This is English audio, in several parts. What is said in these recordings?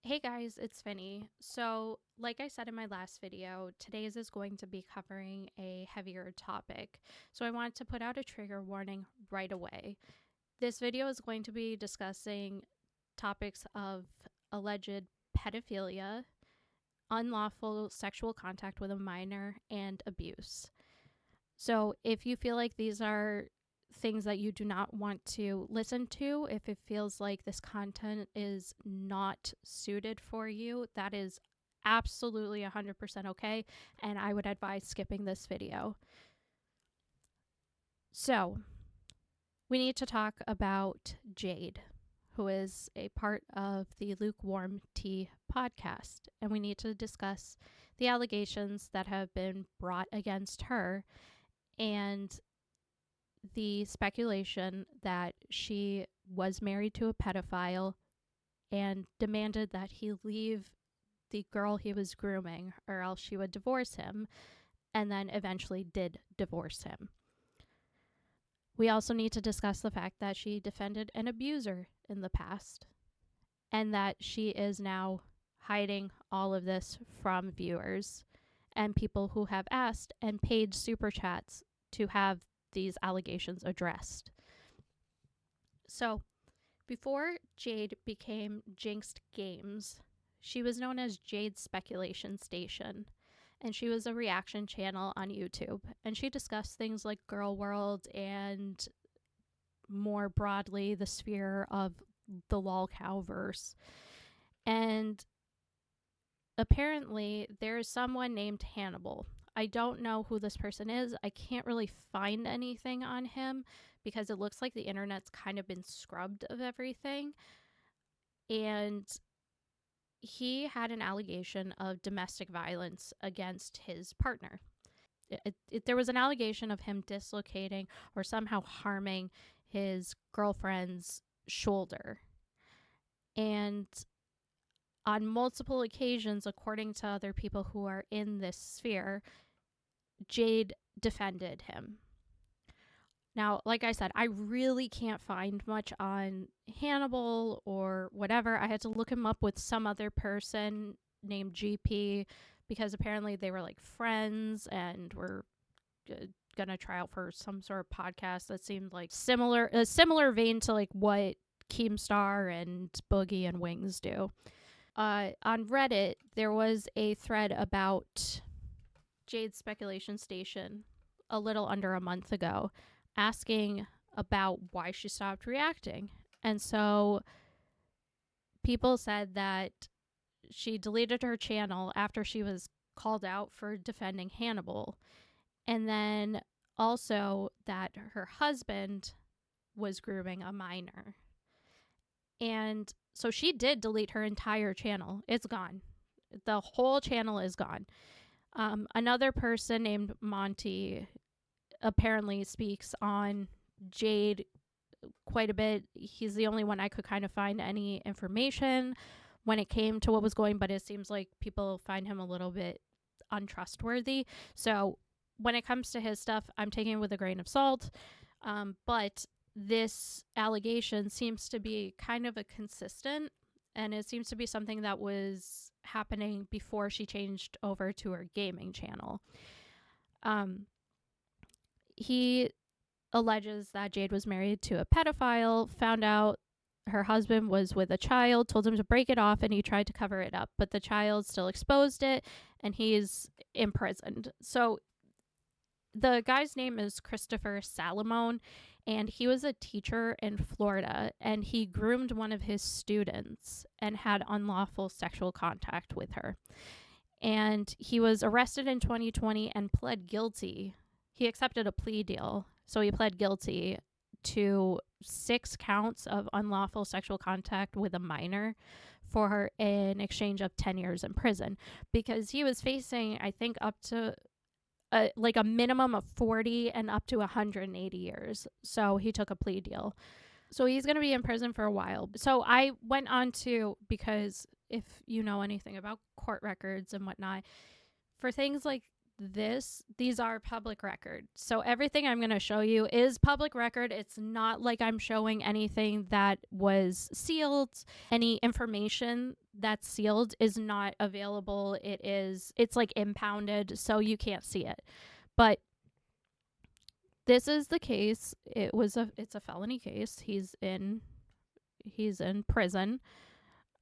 Hey guys, it's Finny. So, like I said in my last video, today's is going to be covering a heavier topic. So, I wanted to put out a trigger warning right away. This video is going to be discussing topics of alleged pedophilia, unlawful sexual contact with a minor, and abuse. So, if you feel like these are things that you do not want to listen to, if it feels like this content is not suited for you, that is absolutely 100% okay. And I would advise skipping this video. So, we need to talk about Jade, who is a part of the Lukewarm Tea podcast. And we need to discuss the allegations that have been brought against her and the speculation that she was married to a pedophile and demanded that he leave the girl he was grooming or else she would divorce him, and then eventually did divorce him. We also need to discuss the fact that she defended an abuser in the past and that she is now hiding all of this from viewers and people who have asked and paid super chats to have these allegations addressed. So, before Jade became Jinxed Games, she was known as Jade's Speculation Station, and she was a reaction channel on YouTube. And she discussed things like Girl World and more broadly the sphere of the lolcowverse. And apparently, there is someone named Hannibal. I don't know who this person is. I can't really find anything on him because it looks like the internet's kind of been scrubbed of everything. And he had an allegation of domestic violence against his partner. There was an allegation of him dislocating or somehow harming his girlfriend's shoulder. And on multiple occasions, according to other people who are in this sphere, Jade defended him. Now, like I said, I really can't find much on Hannibal or whatever. I had to look him up with some other person named GP because apparently they were like friends and were gonna try out for some sort of podcast that seemed like a similar vein to like what Keemstar and Boogie and Wings do. On Reddit, there was a thread about Jade's Speculation Station a little under a month ago asking about why she stopped reacting. And so people said that she deleted her channel after she was called out for defending Hannibal. And then also that her husband was grooming a minor. And so she did delete her entire channel. It's gone. The whole channel is gone. Another person named Monty apparently speaks on Jade quite a bit. He's the only one I could kind of find any information when it came to what was going, but it seems like people find him a little bit untrustworthy. So when it comes to his stuff, I'm taking it with a grain of salt. But this allegation seems to be kind of a consistent, and it seems to be something that was happening before she changed over to her gaming channel. He alleges that Jade was married to a pedophile, found out her husband was with a child, told him to break it off, and he tried to cover it up. But the child still exposed it, and he's imprisoned. So the guy's name is Christopher Salamone, and he was a teacher in Florida, and he groomed one of his students and had unlawful sexual contact with her. And he was arrested in 2020 and pled guilty. He accepted a plea deal, so he pled guilty to 6 counts of unlawful sexual contact with a minor for her in exchange of 10 years in prison, because he was facing, I think, up to like a minimum of 40 and up to 180 years. So he took a plea deal. So he's going to be in prison for a while. So I went on to, because if you know anything about court records and whatnot, for things like these are public record. So everything I'm going to show you is public record. It's not like I'm showing anything that was sealed. Any information that's sealed is not available. It's like impounded, so you can't see it. But this is the case. It's a felony case. He's in prison.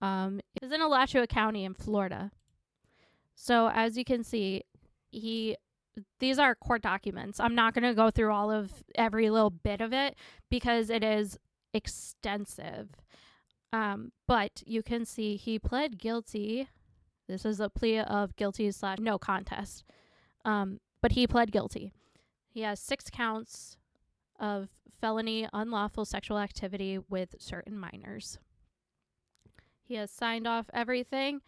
He's in Alachua County in Florida. So as you can see, these are court documents. I'm not going to go through all of every little bit of it because it is extensive. But you can see he pled guilty. This is a plea of guilty / no contest. But he pled guilty. He has 6 counts of felony unlawful sexual activity with certain minors. He has signed off everything,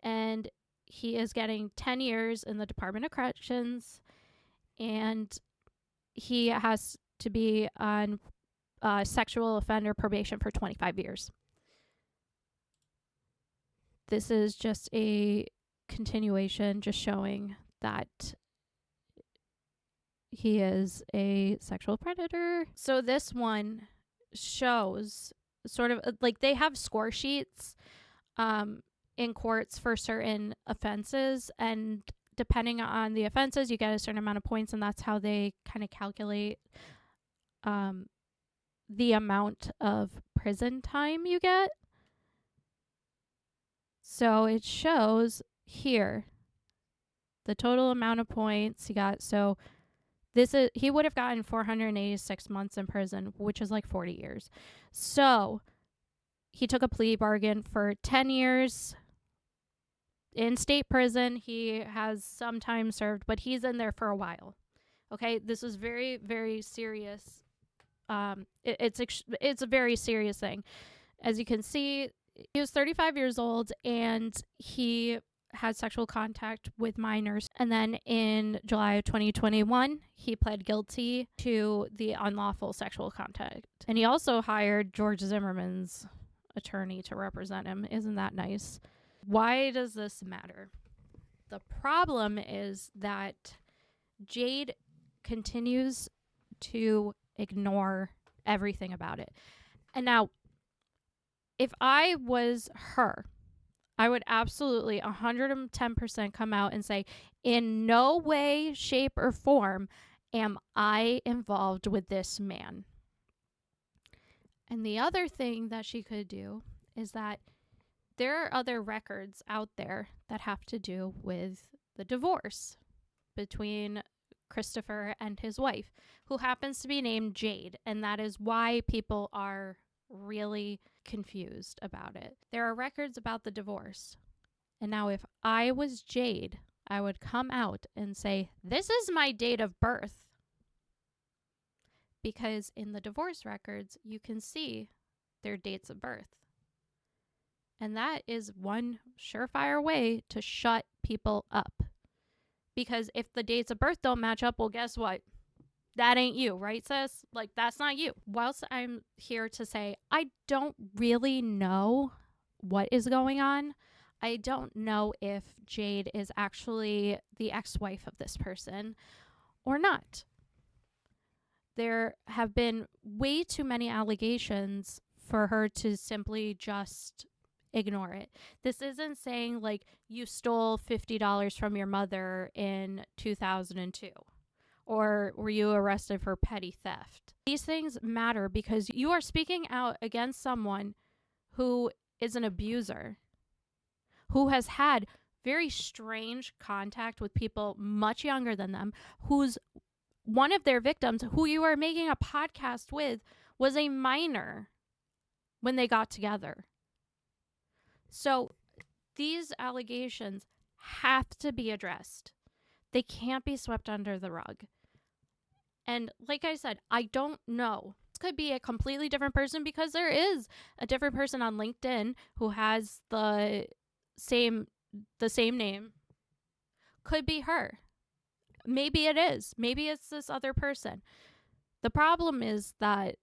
and he is getting 10 years in the Department of Corrections, and he has to be on sexual offender probation for 25 years. This is just a continuation, just showing that he is a sexual predator. So this one shows sort of like they have score sheets in courts for certain offenses, and depending on the offenses, you get a certain amount of points, and that's how they kind of calculate the amount of prison time you get. So it shows here the total amount of points he got. So he would have gotten 486 months in prison, which is like 40 years. So he took a plea bargain for 10 years in state prison. He has some time served, but he's in there for a while. Okay, this is very, very serious. It's a very serious thing. As you can see, he was 35 years old, and he had sexual contact with minors. And then in July of 2021, he pled guilty to the unlawful sexual contact. And he also hired George Zimmerman's attorney to represent him. Isn't that nice? Why does this matter? The problem is that Jade continues to ignore everything about it. And now, if I was her, I would absolutely 110% come out and say, in no way, shape, or form am I involved with this man. And the other thing that she could do is that there are other records out there that have to do with the divorce between Christopher and his wife, who happens to be named Jade. And that is why people are really confused about it. There are records about the divorce. And now if I was Jade, I would come out and say, this is my date of birth. Because in the divorce records, you can see their dates of birth. And that is one surefire way to shut people up. Because if the dates of birth don't match up, well, guess what? That ain't you, right, sis? Like, that's not you. Whilst I'm here to say, I don't really know what is going on. I don't know if Jade is actually the ex-wife of this person or not. There have been way too many allegations for her to simply just ignore it. This isn't saying like you stole $50 from your mother in 2002 or were you arrested for petty theft. These things matter because you are speaking out against someone who is an abuser, who has had very strange contact with people much younger than them, who's one of their victims, who you are making a podcast with, was a minor when they got together. So these allegations have to be addressed. They can't be swept under the rug. And like I said, I don't know. This could be a completely different person because there is a different person on LinkedIn who has the same name. Could be her. Maybe it is. Maybe it's this other person. The problem is that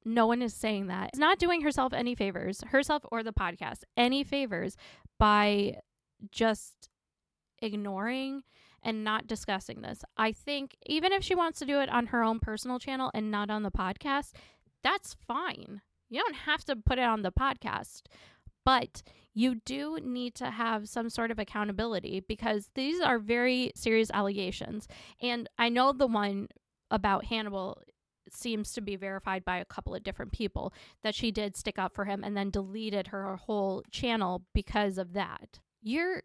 no one is saying that. It's not doing herself any favors, herself or the podcast, any favors by just ignoring and not discussing this. I think even if she wants to do it on her own personal channel and not on the podcast, that's fine. You don't have to put it on the podcast, but you do need to have some sort of accountability because these are very serious allegations. And I know the one about Hannibal seems to be verified by a couple of different people, that she did stick up for him and then deleted her whole channel because of that. You're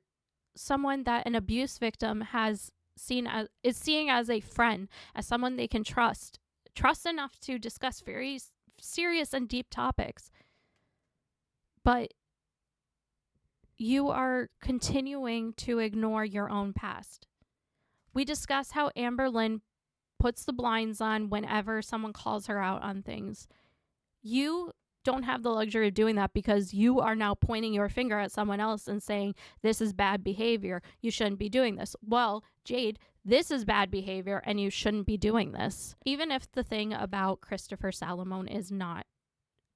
someone that an abuse victim is seeing as a friend, as someone they can trust enough to discuss very serious and deep topics. But you are continuing to ignore your own past. We discuss how Amber Lynn puts the blinds on whenever someone calls her out on things. You don't have the luxury of doing that because you are now pointing your finger at someone else and saying, this is bad behavior. You shouldn't be doing this. Well, Jade, this is bad behavior and you shouldn't be doing this. Even if the thing about Christopher Salamone is not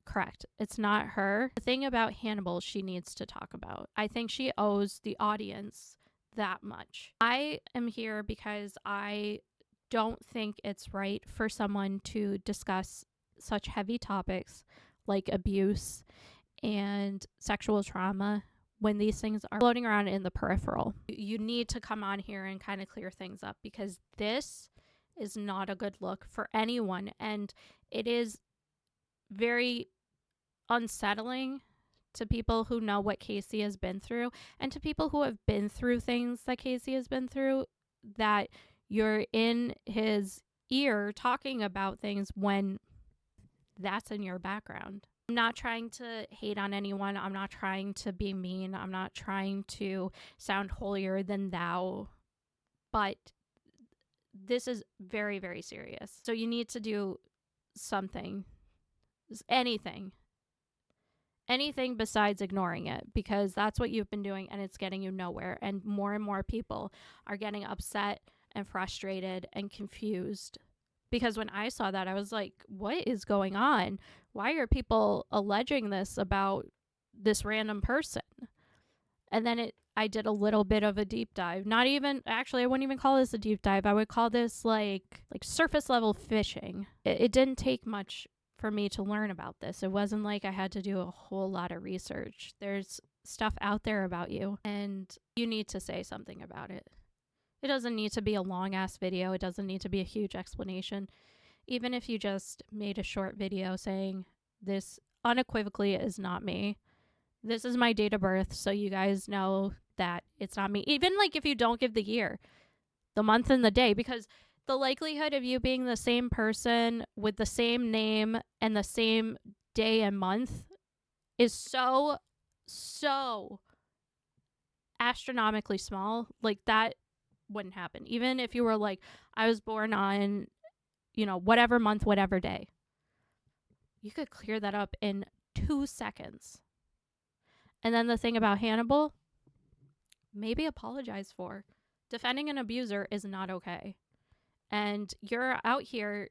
correct, it's not her. The thing about Hannibal, she needs to talk about. I think she owes the audience that much. I am here because I don't think it's right for someone to discuss such heavy topics like abuse and sexual trauma when these things are floating around in the peripheral. You need to come on here and kind of clear things up because this is not a good look for anyone, and it is very unsettling to people who know what Casey has been through and to people who have been through things that Casey has been through, that you're in his ear talking about things when that's in your background. I'm not trying to hate on anyone. I'm not trying to be mean. I'm not trying to sound holier than thou. But this is very, very serious. So you need to do something. Anything besides ignoring it, because that's what you've been doing and it's getting you nowhere. And more people are getting upset and frustrated and confused. Because when I saw that, I was like, what is going on? Why are people alleging this about this random person? And then I did a little bit of a deep dive. Not even, actually, I wouldn't even call this a deep dive. I would call this like surface level fishing. It didn't take much for me to learn about this. It wasn't like I had to do a whole lot of research. There's stuff out there about you, and you need to say something about it. It doesn't need to be a long-ass video. It doesn't need to be a huge explanation. Even if you just made a short video saying, this unequivocally is not me. This is my date of birth, so you guys know that it's not me. Even like if you don't give the year, the month and the day, because the likelihood of you being the same person with the same name and the same day and month is so astronomically small. Like that wouldn't happen. Even if you were like, I was born on, whatever month, whatever day. You could clear that up in 2 seconds. And then the thing about Hannibal, maybe apologize for. Defending an abuser is not okay. And you're out here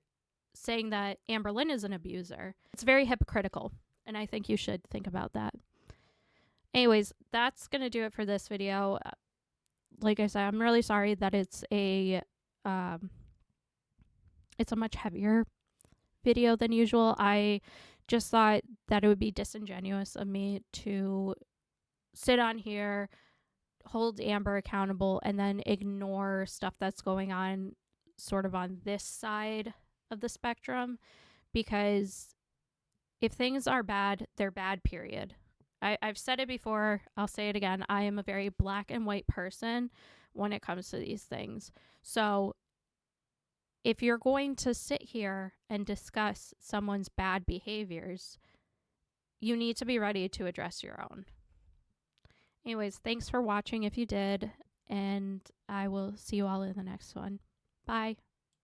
saying that Amber Lynn is an abuser. It's very hypocritical. And I think you should think about that. Anyways, that's going to do it for this video. Like I said, I'm really sorry that it's a much heavier video than usual. I just thought that it would be disingenuous of me to sit on here, hold Amber accountable, and then ignore stuff that's going on sort of on this side of the spectrum. Because if things are bad, they're bad, period. I've said it before, I'll say it again. I am a very black and white person when it comes to these things. So if you're going to sit here and discuss someone's bad behaviors, you need to be ready to address your own. Anyways, thanks for watching if you did, and I will see you all in the next one. Bye.